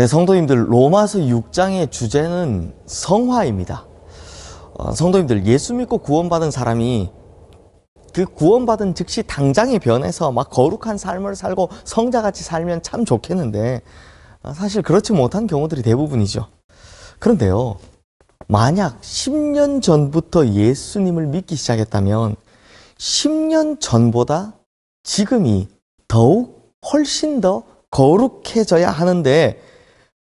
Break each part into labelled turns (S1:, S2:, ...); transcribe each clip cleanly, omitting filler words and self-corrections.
S1: 네, 성도님들, 로마서 6장의 주제는 성화입니다. 성도님들, 예수 믿고 구원받은 사람이 그 구원받은 즉시 당장에 변해서 막 거룩한 삶을 살고 성자같이 살면 참 좋겠는데 사실 그렇지 못한 경우들이 대부분이죠. 그런데요, 만약 10년 전부터 예수님을 믿기 시작했다면 10년 전보다 지금이 더욱 훨씬 더 거룩해져야 하는데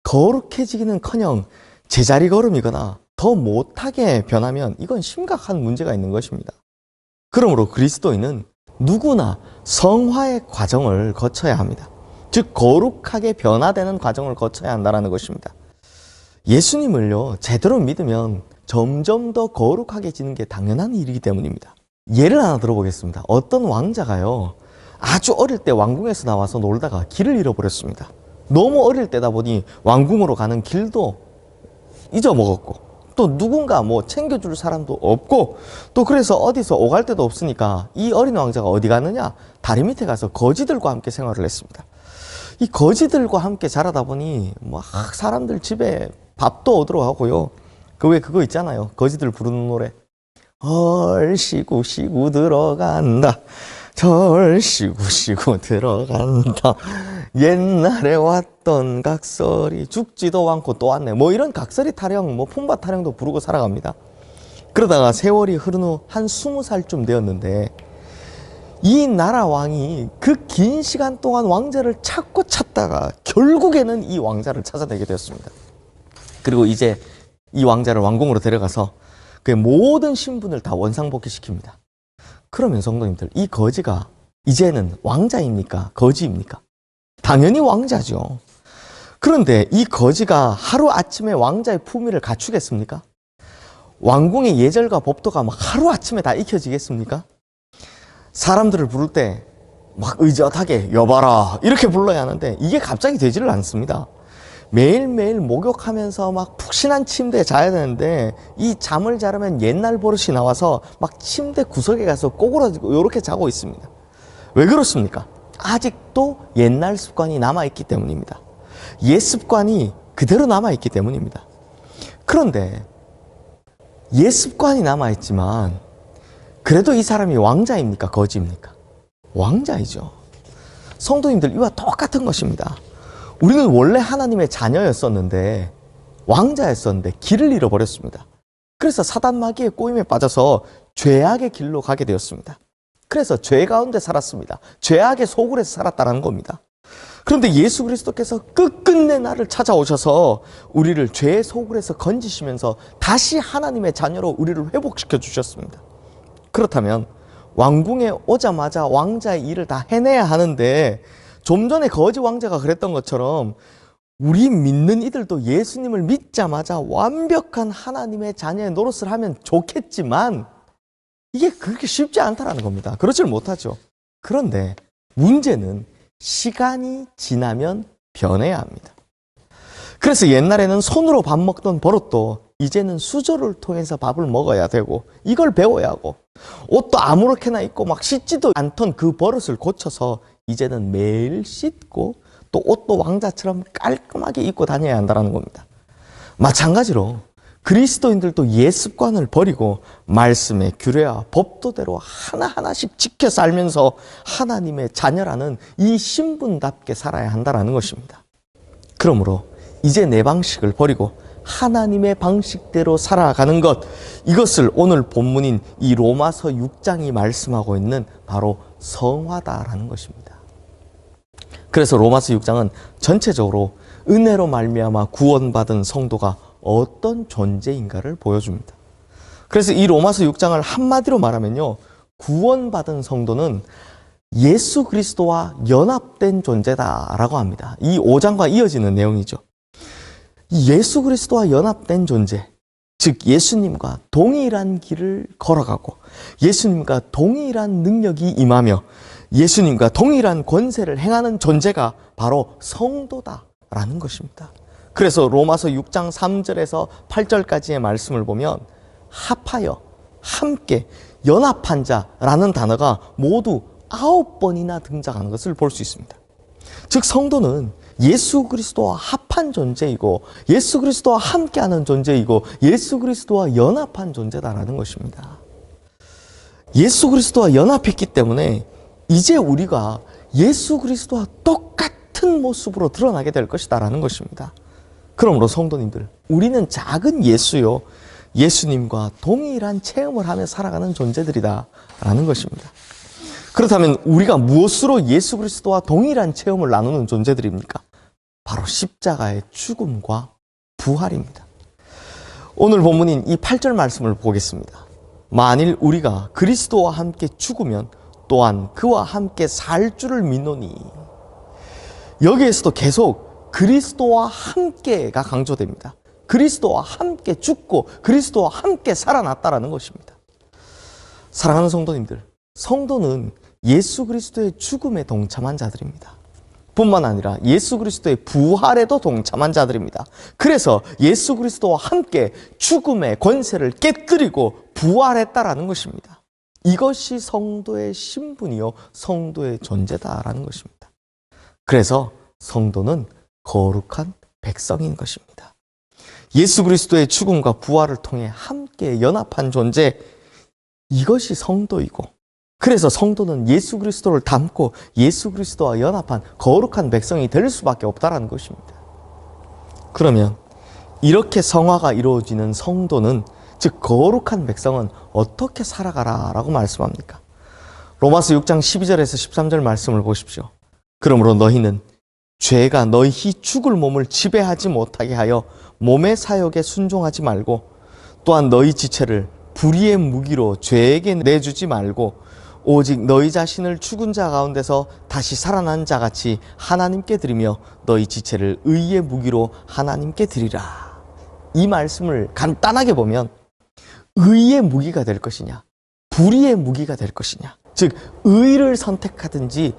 S1: 거룩해지기는커녕 제자리 걸음이거나 더 못하게 변하면 이건 심각한 문제가 있는 것입니다. 그러므로 그리스도인은 누구나 성화의 과정을 거쳐야 합니다. 즉 거룩하게 변화되는 과정을 거쳐야 한다는 것입니다. 예수님을요 제대로 믿으면 점점 더 거룩하게 지는 게 당연한 일이기 때문입니다. 예를 하나 들어보겠습니다. 어떤 왕자가요 아주 어릴 때 왕궁에서 나와서 놀다가 길을 잃어버렸습니다. 너무 어릴 때다 보니 왕궁으로 가는 길도 잊어먹었고 또 누군가 뭐 챙겨줄 사람도 없고 또 그래서 어디서 오갈 데도 없으니까 이 어린 왕자가 어디 갔느냐? 다리 밑에 가서 거지들과 함께 생활을 했습니다. 이 거지들과 함께 자라다 보니 막 사람들 집에 밥도 얻으러 가고요. 그 왜 그거 있잖아요. 거지들 부르는 노래. 얼씨구 씨구 들어간다. 절씨구 들어간다. 옛날에 왔던 각설이 죽지도 않고 또 왔네. 뭐 이런 각설이 타령, 뭐 품바 타령도 부르고 살아갑니다. 그러다가 세월이 흐른 후 한 20살쯤 되었는데 이 나라 왕이 그 긴 시간 동안 왕자를 찾고 찾다가 결국에는 이 왕자를 찾아내게 되었습니다. 그리고 이제 이 왕자를 왕궁으로 데려가서 그의 모든 신분을 다 원상복귀시킵니다. 그러면 성도님들, 이 거지가 이제는 왕자입니까? 거지입니까? 당연히 왕자죠. 그런데 이 거지가 하루아침에 왕자의 품위를 갖추겠습니까? 왕궁의 예절과 법도가 막 하루아침에 다 익혀지겠습니까? 사람들을 부를 때 막 의젓하게 여봐라 이렇게 불러야 하는데 이게 갑자기 되지를 않습니다. 매일매일 목욕하면서 막 푹신한 침대에 자야 되는데 이 잠을 자려면 옛날 버릇이 나와서 막 침대 구석에 가서 꼬꾸라지고 이렇게 자고 있습니다. 왜 그렇습니까? 아직도 옛날 습관이 남아있기 때문입니다. 옛 습관이 그대로 남아있기 때문입니다. 그런데 옛 습관이 남아있지만 그래도 이 사람이 왕자입니까? 거지입니까? 왕자이죠. 성도님들, 이와 똑같은 것입니다. 우리는 원래 하나님의 자녀였었는데 왕자였었는데 길을 잃어버렸습니다. 그래서 사단 마귀의 꼬임에 빠져서 죄악의 길로 가게 되었습니다. 그래서 죄 가운데 살았습니다. 죄악의 소굴에서 살았다는 겁니다. 그런데 예수 그리스도께서 끝끝내 나를 찾아오셔서 우리를 죄의 소굴에서 건지시면서 다시 하나님의 자녀로 우리를 회복시켜 주셨습니다. 그렇다면 왕궁에 오자마자 왕자의 일을 다 해내야 하는데 좀 전에 거지 왕자가 그랬던 것처럼 우리 믿는 이들도 예수님을 믿자마자 완벽한 하나님의 자녀의 노릇을 하면 좋겠지만 이게 그렇게 쉽지 않다는 겁니다. 그렇지 못하죠. 그런데 문제는 시간이 지나면 변해야 합니다. 그래서 옛날에는 손으로 밥 먹던 버릇도 이제는 수저를 통해서 밥을 먹어야 되고 이걸 배워야 하고 옷도 아무렇게나 입고 막 씻지도 않던 그 버릇을 고쳐서 이제는 매일 씻고 또 옷도 왕자처럼 깔끔하게 입고 다녀야 한다는 겁니다. 마찬가지로 그리스도인들도 옛 습관을 버리고 말씀의 규례와 법도대로 하나하나씩 지켜 살면서 하나님의 자녀라는 이 신분답게 살아야 한다는 것입니다. 그러므로 이제 내 방식을 버리고 하나님의 방식대로 살아가는 것, 이것을 오늘 본문인 이 로마서 6장이 말씀하고 있는 바로 성화다라는 것입니다. 그래서 로마서 6장은 전체적으로 은혜로 말미암아 구원받은 성도가 어떤 존재인가를 보여줍니다. 그래서 이 로마서 6장을 한마디로 말하면요, 구원받은 성도는 예수 그리스도와 연합된 존재다라고 합니다. 이 5장과 이어지는 내용이죠. 예수 그리스도와 연합된 존재, 즉 예수님과 동일한 길을 걸어가고 예수님과 동일한 능력이 임하며 예수님과 동일한 권세를 행하는 존재가 바로 성도다라는 것입니다. 그래서 로마서 6장 3절에서 8절까지의 말씀을 보면 합하여, 함께, 연합한 자라는 단어가 모두 9번이나 등장하는 것을 볼 수 있습니다. 즉 성도는 예수 그리스도와 합한 존재이고 예수 그리스도와 함께하는 존재이고 예수 그리스도와 연합한 존재다라는 것입니다. 예수 그리스도와 연합했기 때문에 이제 우리가 예수 그리스도와 똑같은 모습으로 드러나게 될 것이다라는 것입니다. 그러므로 성도님들, 우리는 작은 예수요, 예수님과 동일한 체험을 하며 살아가는 존재들이다라는 것입니다. 그렇다면 우리가 무엇으로 예수 그리스도와 동일한 체험을 나누는 존재들입니까? 바로 십자가의 죽음과 부활입니다. 오늘 본문인 이 8절 말씀을 보겠습니다. 만일 우리가 그리스도와 함께 죽으면 또한 그와 함께 살 줄을 믿노니. 여기에서도 계속 그리스도와 함께가 강조됩니다. 그리스도와 함께 죽고 그리스도와 함께 살아났다라는 것입니다. 사랑하는 성도님들, 성도는 예수 그리스도의 죽음에 동참한 자들입니다. 뿐만 아니라 예수 그리스도의 부활에도 동참한 자들입니다. 그래서 예수 그리스도와 함께 죽음의 권세를 깨뜨리고 부활했다라는 것입니다. 이것이 성도의 신분이요, 성도의 존재다라는 것입니다. 그래서 성도는 거룩한 백성인 것입니다. 예수 그리스도의 죽음과 부활을 통해 함께 연합한 존재, 이것이 성도이고, 그래서 성도는 예수 그리스도를 닮고 예수 그리스도와 연합한 거룩한 백성이 될 수밖에 없다라는 것입니다. 그러면 이렇게 성화가 이루어지는 성도는, 즉 거룩한 백성은 어떻게 살아가라라고 말씀합니까? 로마서 6장 12절에서 13절 말씀을 보십시오. 그러므로 너희는 죄가 너희 죽을 몸을 지배하지 못하게 하여 몸의 사욕에 순종하지 말고, 또한 너희 지체를 불의의 무기로 죄에게 내주지 말고, 오직 너희 자신을 죽은 자 가운데서 다시 살아난 자 같이 하나님께 드리며 너희 지체를 의의 무기로 하나님께 드리라. 이 말씀을 간단하게 보면 의의 무기가 될 것이냐, 불의의 무기가 될 것이냐, 즉 의를 선택하든지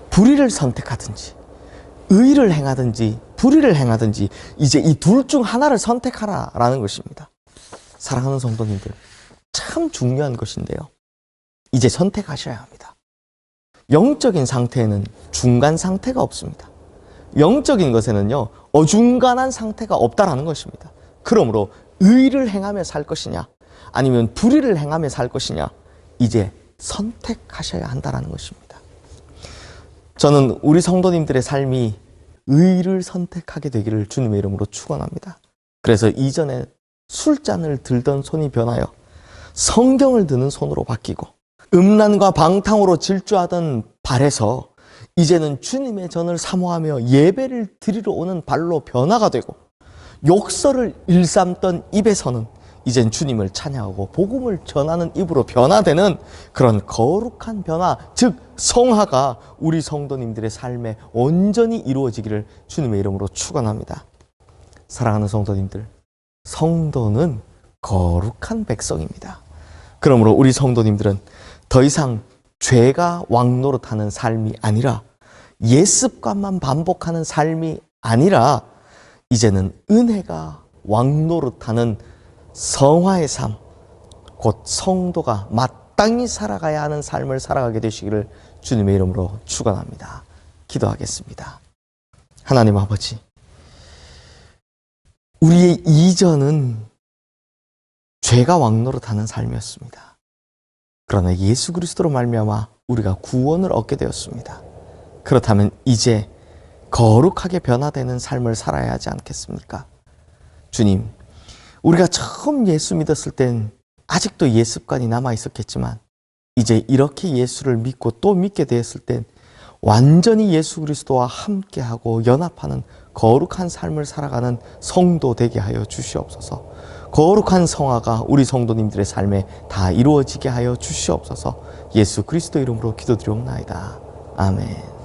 S1: 불의를 선택하든지, 의를 행하든지 불의를 행하든지, 이제 이 둘 중 하나를 선택하라라는 것입니다. 사랑하는 성도님들, 참 중요한 것인데요, 이제 선택하셔야 합니다. 영적인 상태에는 중간 상태가 없습니다. 영적인 것에는요, 어중간한 상태가 없다라는 것입니다. 그러므로 의를 행하며 살 것이냐, 아니면 불의를 행하며 살 것이냐, 이제 선택하셔야 한다는 것입니다. 저는 우리 성도님들의 삶이 의를 선택하게 되기를 주님의 이름으로 축원합니다. 그래서 이전에 술잔을 들던 손이 변하여 성경을 드는 손으로 바뀌고, 음란과 방탕으로 질주하던 발에서 이제는 주님의 전을 사모하며 예배를 드리러 오는 발로 변화가 되고, 욕설을 일삼던 입에서는 이젠 주님을 찬양하고 복음을 전하는 입으로 변화되는 그런 거룩한 변화, 즉 성화가 우리 성도님들의 삶에 온전히 이루어지기를 주님의 이름으로 축원합니다. 사랑하는 성도님들, 성도는 거룩한 백성입니다. 그러므로 우리 성도님들은 더 이상 죄가 왕노릇하는 삶이 아니라, 옛습관만 반복하는 삶이 아니라, 이제는 은혜가 왕노릇하는 성화의 삶, 곧 성도가 마땅히 살아가야 하는 삶을 살아가게 되시기를 주님의 이름으로 축원합니다. 기도하겠습니다. 하나님 아버지, 우리의 이전은 죄가 왕노릇하는 삶이었습니다. 그러나 예수 그리스도로 말미암아 우리가 구원을 얻게 되었습니다. 그렇다면 이제 거룩하게 변화되는 삶을 살아야 하지 않겠습니까? 주님, 우리가 처음 예수 믿었을 땐 아직도 옛습관이 남아 있었겠지만, 이제 이렇게 예수를 믿고 또 믿게 되었을 땐 완전히 예수 그리스도와 함께하고 연합하는 거룩한 삶을 살아가는 성도 되게 하여 주시옵소서. 거룩한 성화가 우리 성도님들의 삶에 다 이루어지게 하여 주시옵소서. 예수 그리스도 이름으로 기도드리옵나이다. 아멘.